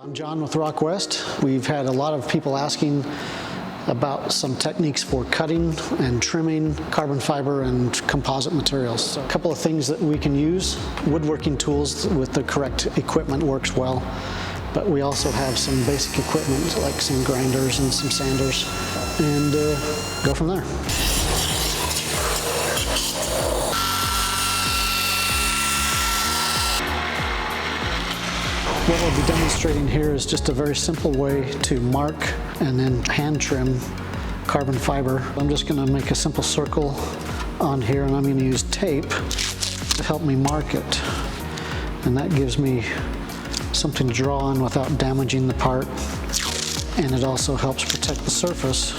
I'm John with Rock West. We've had a lot of people asking about some techniques for cutting and trimming carbon fiber and composite materials. So a couple of things that we can use. Woodworking tools with the correct equipment works well, but we also have some basic equipment like some grinders and some sanders, and go from there. What we'll be demonstrating here is just a very simple way to mark and then hand trim carbon fiber. I'm just going to make a simple circle on here, and I'm going to use tape to help me mark it. And that gives me something to draw on without damaging the part. And it also helps protect the surface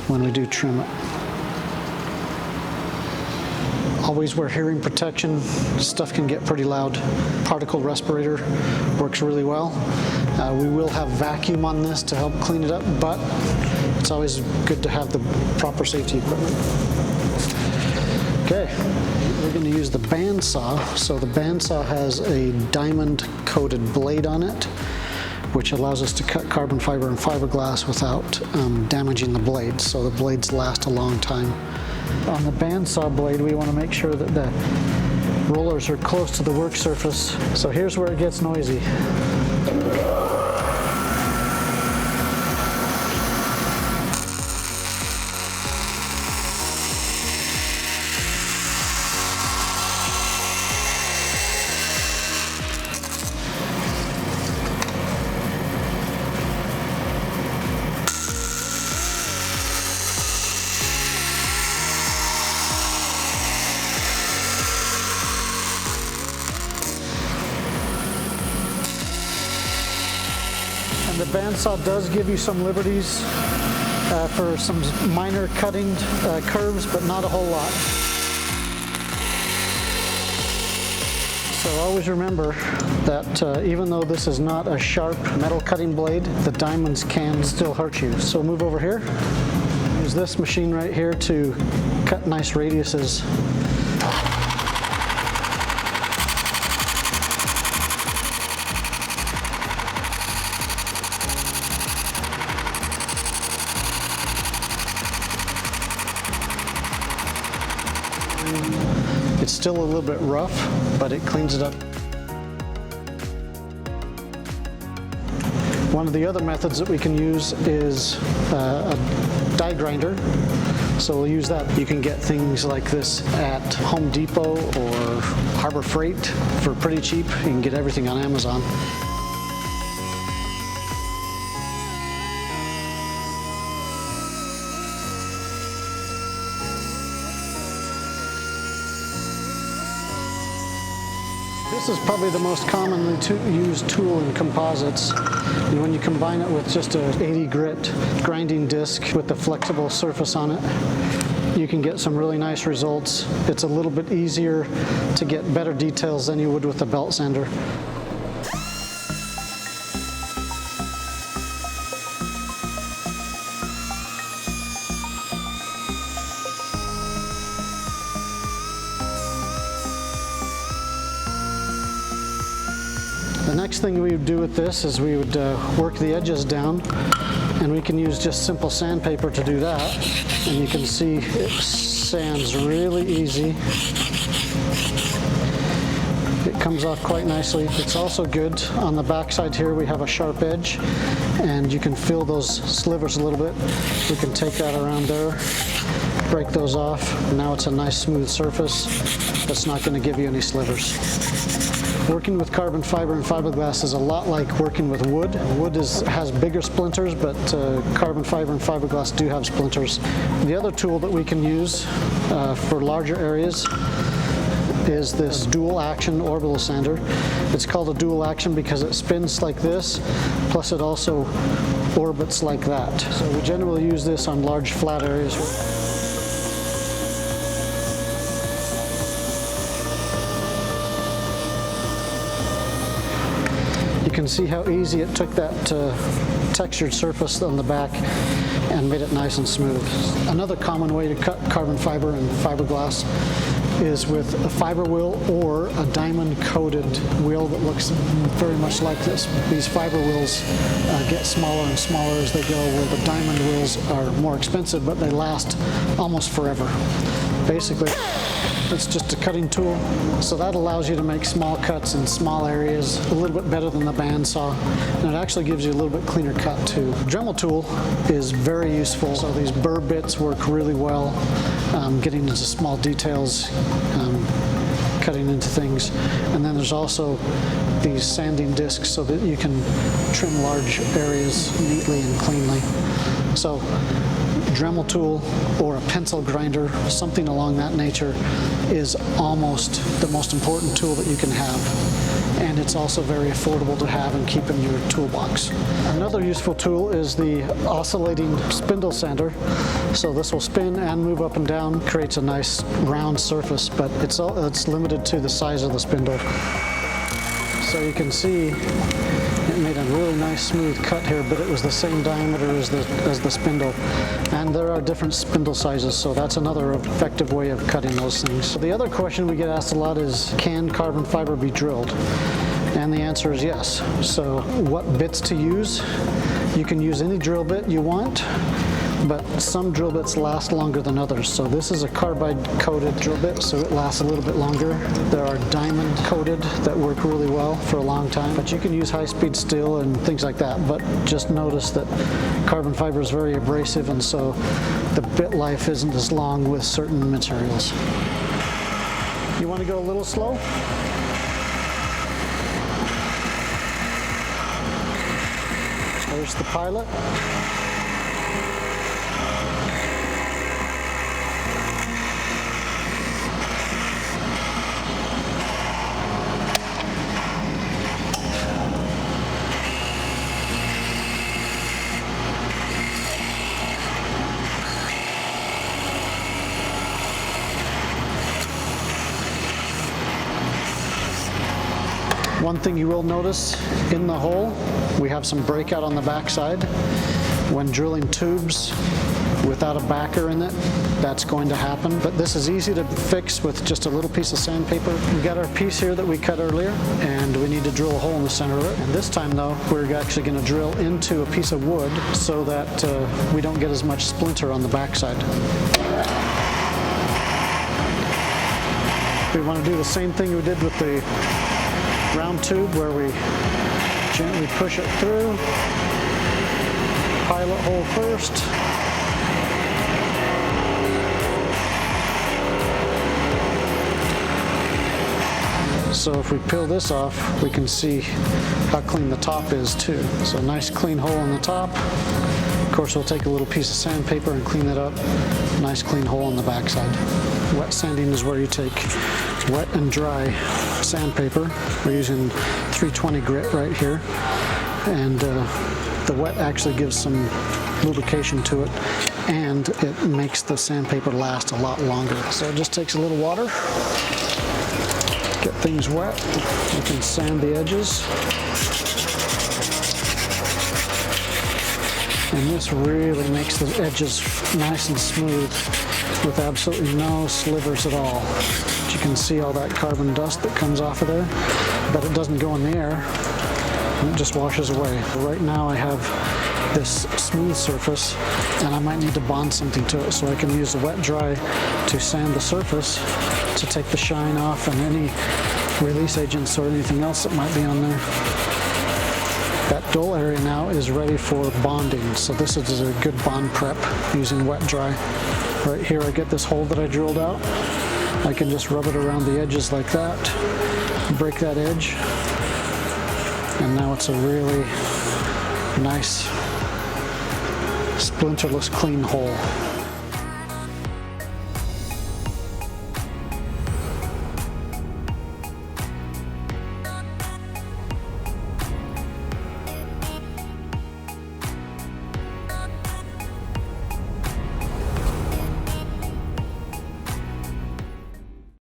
when we do trim it. Always wear hearing protection. Stuff can get pretty loud. Particle respirator works really well. We will have vacuum on this to help clean it up, but it's always good to have the proper safety equipment. Okay, we're going to use the bandsaw. So the bandsaw has a diamond coated blade on it, which allows us to cut carbon fiber and fiberglass without damaging the blades, so the blades last a long time. On the bandsaw blade, we want to make sure that the rollers are close to the work surface. So here's where it gets noisy. The bandsaw does give you some liberties for some minor cutting curves, but not a whole lot. So always remember that even though this is not a sharp metal cutting blade, the diamonds can still hurt you. So move over here. Use this machine right here to cut nice radiuses. It's still a little bit rough, but it cleans it up. One of the other methods that we can use is a die grinder. So we'll use that. You can get things like this at Home Depot or Harbor Freight for pretty cheap. You can get everything on Amazon. This is probably the most commonly used tool in composites. And when you combine it with just a 80 grit grinding disc with a flexible surface on it, you can get some really nice results. It's a little bit easier to get better details than you would with a belt sander. The next thing we would do with this is we would work the edges down, and we can use just simple sandpaper to do that. And you can see it sands really easy. It comes off quite nicely. It's also good on the back side here. We have a sharp edge, and you can feel those slivers a little bit. We can take that around there, break those off. Now it's a nice smooth surface that's not going to give you any slivers. Working with carbon fiber and fiberglass is a lot like working with wood. Wood has bigger splinters, but carbon fiber and fiberglass do have splinters. The other tool that we can use for larger areas is this dual action orbital sander. It's called a dual action because it spins like this, plus it also orbits like that. So we generally use this on large flat areas. You can see how easy it took that textured surface on the back and made it nice and smooth. Another common way to cut carbon fiber and fiberglass is with a fiber wheel or a diamond coated wheel that looks very much like this. These fiber wheels get smaller and smaller as they go, where the diamond wheels are more expensive, but they last almost forever. Basically, it's just a cutting tool, so that allows you to make small cuts in small areas a little bit better than the bandsaw, and it actually gives you a little bit cleaner cut too. Dremel tool is very useful, so these burr bits work really well, getting into small details, cutting into things. And then there's also these sanding discs so that you can trim large areas neatly and cleanly. So Dremel tool or a pencil grinder, something along that nature, is almost the most important tool that you can have. And it's also very affordable to have and keep in your toolbox. Another useful tool is the oscillating spindle sander. So this will spin and move up and down, creates a nice round surface, but it's limited to the size of the spindle. So you can see it made a really nice smooth cut here, but it was the same diameter as the spindle. And there are different spindle sizes, so that's another effective way of cutting those things. So the other question we get asked a lot is, can carbon fiber be drilled? And the answer is yes. So what bits to use? You can use any drill bit you want, but some drill bits last longer than others. So this is a carbide coated drill bit, so it lasts a little bit longer. There are diamond coated that work really well for a long time, but you can use high-speed steel and things like that. But just notice that carbon fiber is very abrasive, and so the bit life isn't as long with certain materials. You want to go a little slow? There's the pilot. One thing you will notice in the hole, we have some breakout on the backside. When drilling tubes without a backer in it, that's going to happen. But this is easy to fix with just a little piece of sandpaper. We got our piece here that we cut earlier, and we need to drill a hole in the center of it. And this time though, we're actually going to drill into a piece of wood so that we don't get as much splinter on the backside. We want to do the same thing we did with the round tube, where we gently push it through. Pilot hole first. So if we peel this off, we can see how clean the top is too. So a nice clean hole on the top. Of course, we'll take a little piece of sandpaper and clean it up. Nice clean hole on the backside. Wet sanding is where you take wet and dry sandpaper. We're using 320 grit right here, and the wet actually gives some lubrication to it, and it makes the sandpaper last a lot longer. So it just takes a little water, get things wet. You can sand the edges, and this really makes the edges nice and smooth with absolutely no slivers at all. You can see all that carbon dust that comes off of there, but it doesn't go in the air, and it just washes away. Right now I have this smooth surface, and I might need to bond something to it, so I can use the wet dry to sand the surface to take the shine off and any release agents or anything else that might be on there. That dull area now is ready for bonding, so this is a good bond prep using wet dry. Right here I get this hole that I drilled out. I can just rub it around the edges like that, break that edge, and now it's a really nice splinterless clean hole.